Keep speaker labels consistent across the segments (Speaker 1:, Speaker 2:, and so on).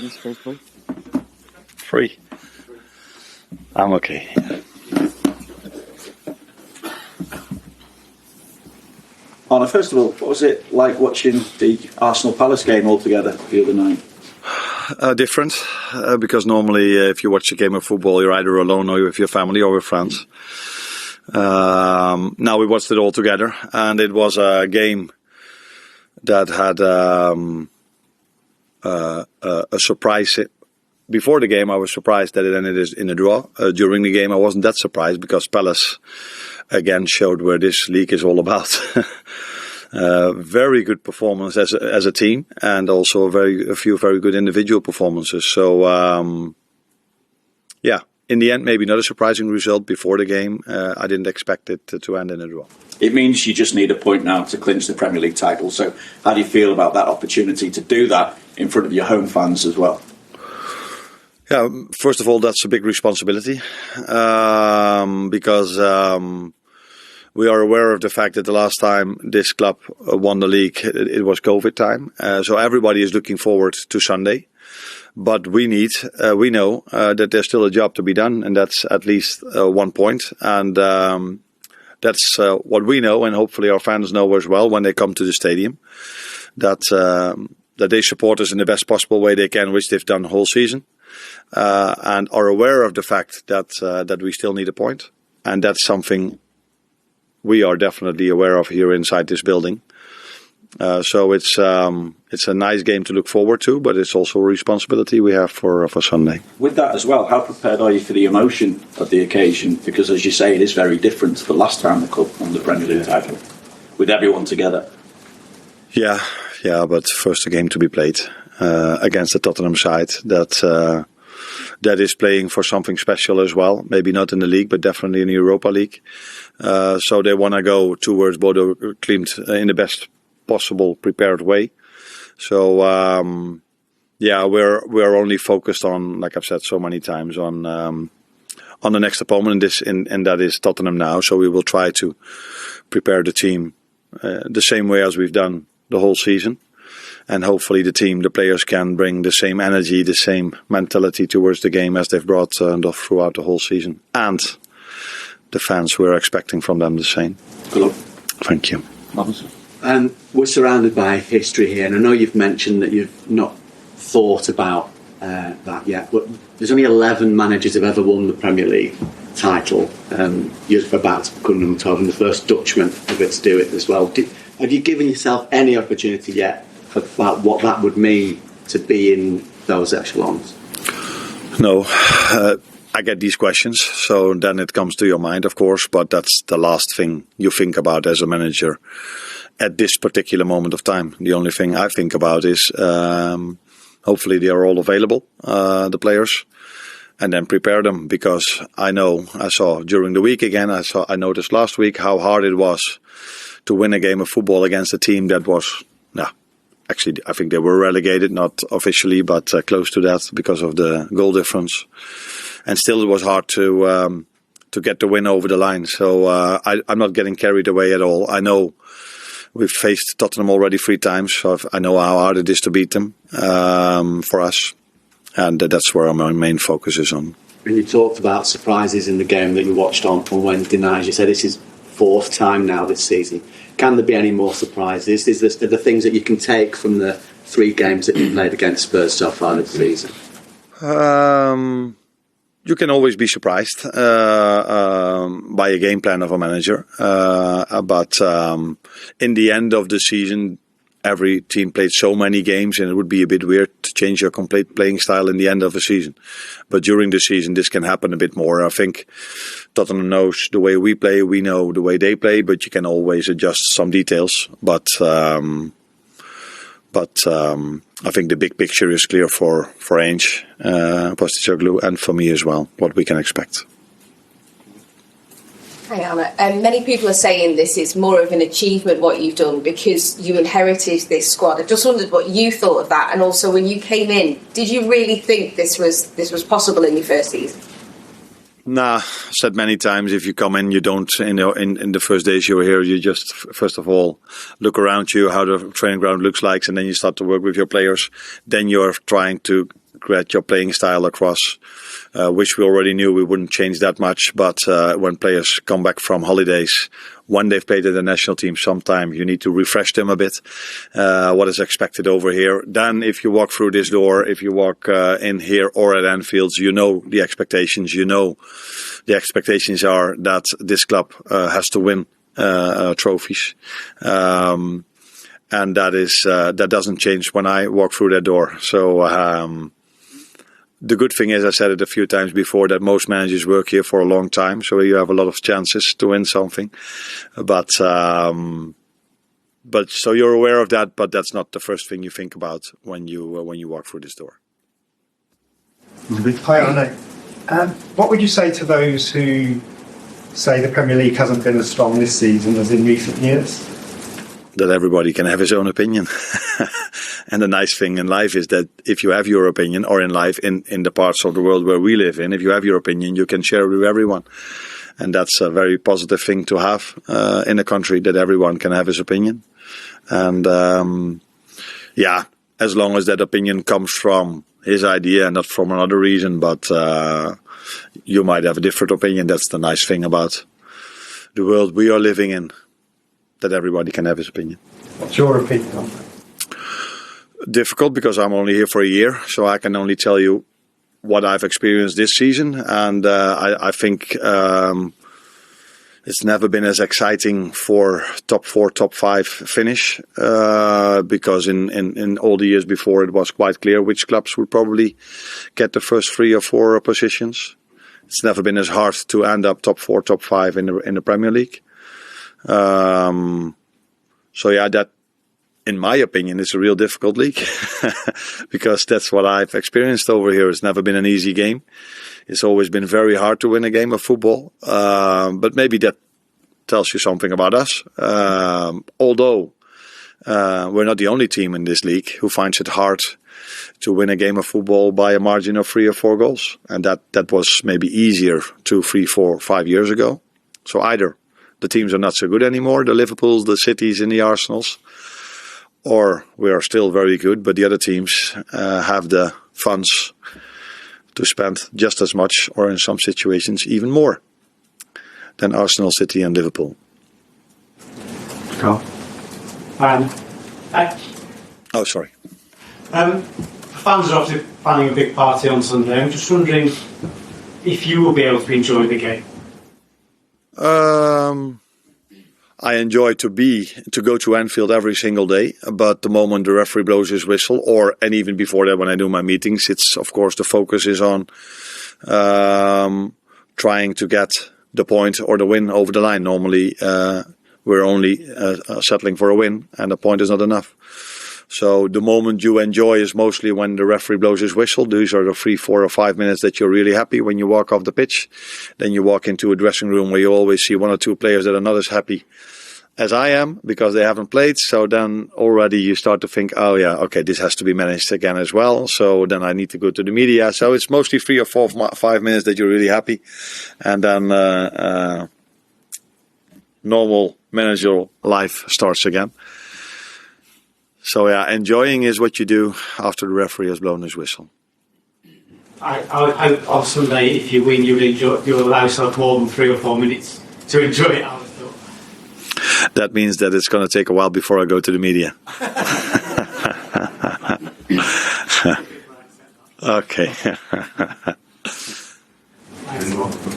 Speaker 1: this first play?
Speaker 2: 3. I'm okay.
Speaker 3: Arne, first of all, what was it like watching the Arsenal Palace game all together the other night?
Speaker 2: Different, because normally if you watch a game of football, you're either alone or with your family or with friends. Now we watched it all together, and it was a game that had a surprise. Before the game, I was surprised that it ended in a draw. During the game, I wasn't that surprised because Palace again showed where this league is all about. Very good performance as a team, and also a few very good individual performances. So, in the end, maybe not a surprising result before the game. I didn't expect it to end in a draw.
Speaker 3: It means you just need a point now to clinch the Premier League title. So, how do you feel about that opportunity to do that in front of your home fans as well?
Speaker 2: Yeah, first of all, that's a big responsibility because we are aware of the fact that the last time this club won the league, it was COVID time. So everybody is looking forward to Sunday. But we know that there's still a job to be done, and that's at least 1 point. And that's what we know, and hopefully our fans know as well when they come to the stadium, that they support us in the best possible way they can, which they've done the whole season. And are aware of the fact that we still need a point, and that's something we are definitely aware of here inside this building. So it's a nice game to look forward to, but it's also a responsibility we have for Sunday.
Speaker 3: With that as well, how prepared are you for the emotion of the occasion? Because as you say, it is very different to the last time the club won the Premier League title, with everyone together.
Speaker 2: Yeah, but first a game to be played against the Tottenham side that is playing for something special as well. Maybe not in the league, but definitely in the Europa League. So they want to go towards Bodo Klimt in the best possible prepared way. So we're only focused on, like I've said so many times, on the next opponent, and that is Tottenham now. So we will try to prepare the team the same way as we've done the whole season. And hopefully the players can bring the same energy, the same mentality towards the game as they've brought throughout the whole season. And the fans, we're expecting from them the same.
Speaker 3: Good luck.
Speaker 2: Thank you.
Speaker 4: We're surrounded by history here, and I know you've mentioned that you've not thought about that yet, but there's only 11 managers who've ever won the Premier League title. You're about to become number 12 and the first Dutchman ever to do it as well. Have you given yourself any opportunity yet about what that would mean to be in those echelons?
Speaker 2: No, I get these questions, so then it comes to your mind, of course, but that's the last thing you think about as a manager at this particular moment of time. The only thing I think about is hopefully they are all available, the players, and then prepare them, because I saw during the week again, I noticed last week how hard it was to win a game of football against a team that was, actually, I think they were relegated, not officially, but close to that because of the goal difference. And still, it was hard to get the win over the line. So I'm not getting carried away at all. I know we've faced Tottenham already 3 times, so I know how hard it is to beat them for us. And that's where my main focus is on.
Speaker 4: When you talked about surprises in the game that you watched on Wednesday night, you said this is 4th time now this season. Can there be any more surprises? Is there the things that you can take from the 3 games that you played against Spurs so far this season?
Speaker 2: You can always be surprised by a game plan of a manager. But in the end of the season, every team played so many games, and it would be a bit weird to change your complete playing style in the end of a season. But during the season, this can happen a bit more. I think Tottenham knows the way we play, we know the way they play, but you can always adjust some details. But I think the big picture is clear for Ainge, Postecoglou, and for me as well, what we can expect.
Speaker 5: Hi Arne. Many people are saying this is more of an achievement what you've done because you inherited this squad. I just wondered what you thought of that, and also when you came in, did you really think this was possible in your first season?
Speaker 2: Nah, said many times, if you come in, you don't, in the first days you're here, you just, first of all, look around you, how the training ground looks like, and then you start to work with your players. Then you're trying to get your playing style across, which we already knew we wouldn't change that much. But when players come back from holidays, when they've played at the national team, sometime you need to refresh them a bit. What is expected over here. Then if you walk through this door, if you walk in here or at Anfield, you know the expectations. You know the expectations are that this club has to win trophies. And that doesn't change when I walk through that door. So the good thing is, I said it a few times before, that most managers work here for a long time, so you have a lot of chances to win something. But so you're aware of that, but that's not the first thing you think about when you walk through this door.
Speaker 1: Hi, Arne. What would you say to those who say the Premier League hasn't been as strong this season as in recent years?
Speaker 2: That everybody can have his own opinion. And the nice thing in life is that if you have your opinion, or in life, in the parts of the world where we live in, if you have your opinion, you can share it with everyone. And that's a very positive thing to have in a country, that everyone can have his opinion. And as long as that opinion comes from his idea and not from another reason, but you might have a different opinion. That's the nice thing about the world we are living in, that everybody can have his opinion.
Speaker 1: What's your opinion on that?
Speaker 2: Difficult, because I'm only here for a year, so I can only tell you what I've experienced this season. And I think it's never been as exciting for top 4, top 5 finish, because in all the years before it was quite clear which clubs would probably get the first 3 or 4 positions. It's never been as hard to end up top 4, top 5 in the Premier League. That, in my opinion, is a real difficult league, because that's what I've experienced over here. It's never been an easy game. It's always been very hard to win a game of football. But maybe that tells you something about us. Although we're not the only team in this league who finds it hard to win a game of football by a margin of 3 or 4 goals. And that was maybe easier 2, 3, 4, 5 years ago. So either the teams are not so good anymore, the Liverpools, the Cities and the Arsenals, or we are still very good, but the other teams have the funds to spend just as much, or in some situations even more, than Arsenal, City and Liverpool.
Speaker 1: Carl?
Speaker 2: Oh, sorry.
Speaker 6: Fans are obviously planning a big party on Sunday. I'm just wondering if you will be able to enjoy the game.
Speaker 2: I enjoy to go to Anfield every single day, but the moment the referee blows his whistle, and even before that when I do my meetings, it's of course the focus is on trying to get the point or the win over the line. Normally we're only settling for a win, and a point is not enough. So the moment you enjoy is mostly when the referee blows his whistle. These are the 3, 4 or 5 minutes that you're really happy when you walk off the pitch. Then you walk into a dressing room where you always see 1 or 2 players that are not as happy as I am because they haven't played. So then already you start to think, oh yeah, okay, this has to be managed again as well. So then I need to go to the media. So it's mostly 3 or 4, 5 minutes that you're really happy. And then normal managerial life starts again. So yeah, enjoying is what you do after the referee has blown his whistle.
Speaker 6: I hope on Sunday, if you win, you'll allow yourself more than 3 or 4 minutes to enjoy it. I would thought.
Speaker 2: That means that it's going to take a while before I go to the media. Okay.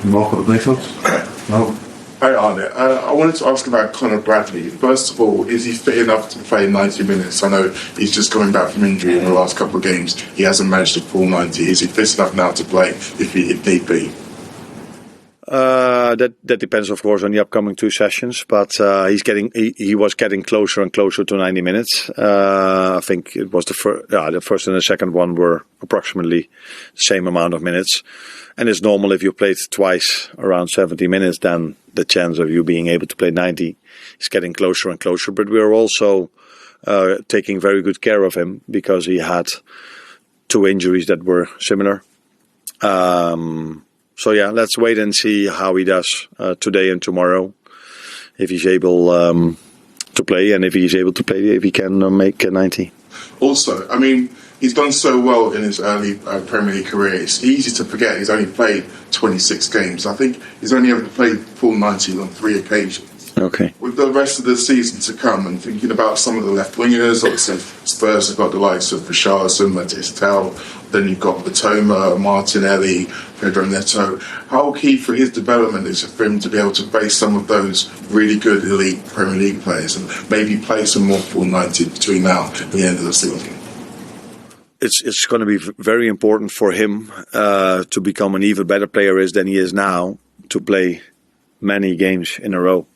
Speaker 7: Mark of the No. Hi Arne, I wanted to ask about Conor Bradley. First of all, is he fit enough to play 90 minutes? I know he's just coming back from injury in the last couple of games. He hasn't managed to full 90. Is he fit enough now to play if need be?
Speaker 2: That depends, of course, on the upcoming 2 sessions. But he was getting closer and closer to 90 minutes. I think it was the first and the second one were approximately the same amount of minutes. And it's normal if you played twice around 70 minutes, then the chance of you being able to play 90 is getting closer and closer. But we are also taking very good care of him because he had 2 injuries that were similar. So yeah, let's wait and see how he does today and tomorrow. If he's able to play, and if he's able to play, if he can make 90.
Speaker 7: Also, I mean, he's done so well in his early Premier League career. It's easy to forget he's only played 26 games. I think he's only ever played full 90 on 3 occasions.
Speaker 2: Okay.
Speaker 7: With the rest of the season to come, and thinking about some of the left wingers, obviously Spurs have got the likes of Richarlison, Matis Tel, then you've got Batoma, Martinelli, Pedro Neto. How key for his development is it for him to be able to face some of those really good elite Premier League players and maybe play some more full 90 between now and the end of the season?
Speaker 2: It's going to be very important for him to become an even better player than he is now, to play many games in a row.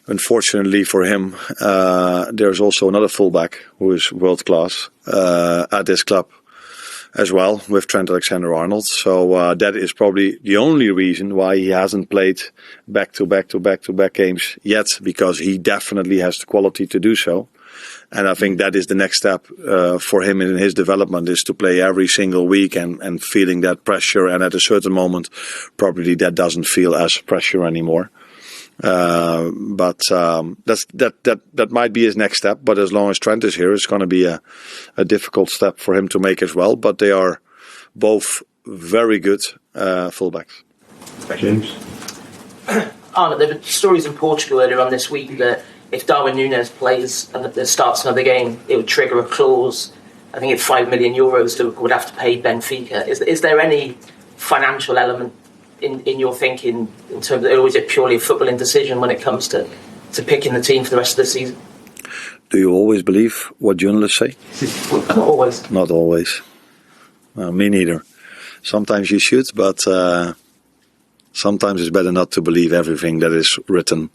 Speaker 2: Unfortunately for him, there's also another fullback who is world class at this club as well, with Trent Alexander-Arnold. So that is probably the only reason why he hasn't played back-to-back games yet, because he definitely has the quality to do so. And I think that is the next step for him in his development, is to play every single week and feeling that pressure. And at a certain moment, probably that doesn't feel as pressure anymore. But that might be his next step. But as long as Trent is here, it's going to be a difficult step for him to make as well. But they are both very good fullbacks.
Speaker 1: James?
Speaker 8: Arne, there were stories in Portugal earlier on this week that if Darwin Nunez plays and starts another game, it would trigger a clause. I think it's €5 million that would have to pay Benfica. Is there any financial element in your thinking in terms of, or is it purely a footballing decision when it comes to picking the team for the rest of the season?
Speaker 2: Do you always believe what journalists say?
Speaker 8: Not always.
Speaker 2: Not always. Me neither. Sometimes you should, but sometimes it's better not to believe everything that is written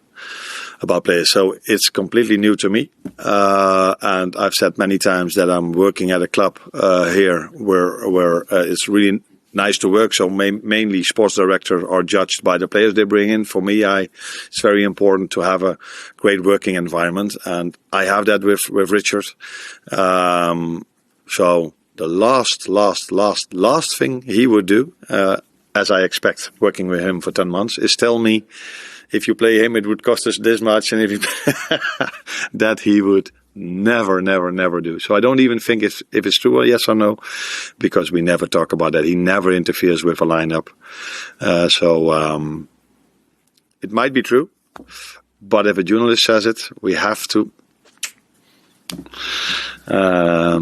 Speaker 2: about players. So it's completely new to me. And I've said many times that I'm working at a club here where it's really nice to work. So mainly sports directors are judged by the players they bring in. For me, it's very important to have a great working environment, and I have that with Richard. So the last thing he would do, as I expect working with him for 10 months, is tell me, if you play him, it would cost us this much, and if you that he would never do. So I don't even think if it's true or yes or no, because we never talk about that. He never interferes with a lineup. So it might be true, but if a journalist says it, we have to. How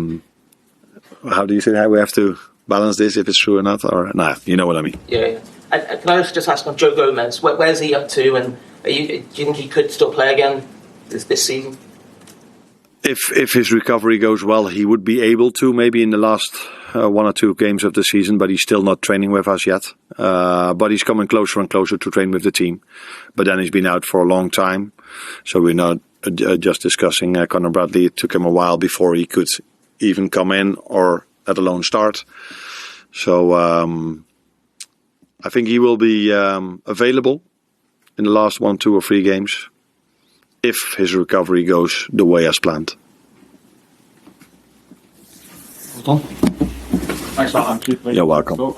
Speaker 2: do you say that? We have to balance this if it's true or not, or nah, you know what I mean.
Speaker 8: Yeah. And can I also just ask on Joe Gomez, where's he up to, and do you think he could still play again this season?
Speaker 2: If his recovery goes well, he would be able to, maybe in the last 1 or 2 games of the season, but he's still not training with us yet. But he's coming closer and closer to train with the team. But then he's been out for a long time. So we're not just discussing Conor Bradley. It took him a while before he could even come in or let alone start. So I think he will be available in the last 1, 2 or 3 games, if his recovery goes the way as planned.
Speaker 9: Well done. Thanks for that, Andrew.
Speaker 2: You're welcome.